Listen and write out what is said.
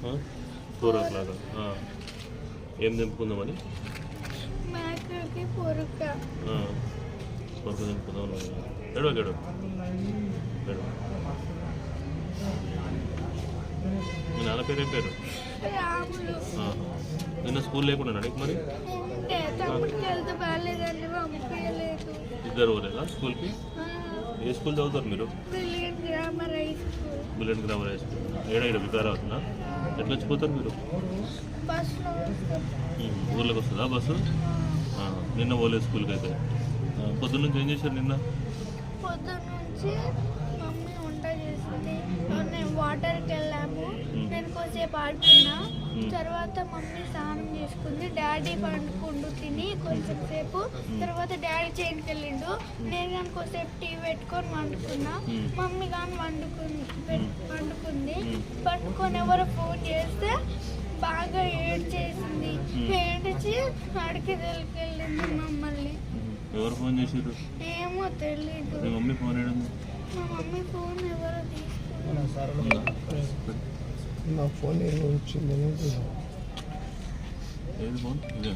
4 o'clock. ఏం తెంపుకుందామని పొరుక తెంపుకుందాం. ఎడవ మీ నాన్న పేరు ఏం పేరు? నిన్న స్కూల్ లేకుండా నీకు మరి? ఇద్దరు పోలేదా స్కూల్కి? ఏ స్కూల్ చదువుతారు మీరు? Brilliant grammar high school. ఏడా వికారా అవుతుందా? ఎట్లా వచ్చిపోతారు మీరు? ఊర్లోకి వస్తుందా బస్సు? నిన్న పోలేదు స్కూల్కి అయితే. పొద్దున్న నుంచి ఏం చేశారు నిన్న? పొద్దున్నుంచి మమ్మీ వంట చేసింది, నేను వాటర్కి వెళ్ళాము, నేను కొంచెంసేపు ఆడుకున్నా. తర్వాత మమ్మీ స్నానం చేసుకుంది, డాడీ పండుకుండు తిని కొంచెంసేపు. తర్వాత డాడీ చేనుకి వెళ్ళిండు, నేను కానీ కొంచెంసేపు టీవీ పెట్టుకొని వండుకున్నా. మమ్మీ కానీ వండుకుంది. పట్టుకొని ఎవరో ఫోన్ చేస్తే బాగా ఏడ్చేసింది. ఏడ్చి అడికి వెళ్ళింది మమ్మల్ని. ఎవరు ఫోన్ చేసారు? ఏమో తెలీదు. మీ మమ్మీ ఫోన్ వేయడం? మా మమ్మీ ఫోన్ ఎవరో నా ఫోన్ ఏమో వచ్చిందని. ఏది ఫోన్? ఇదే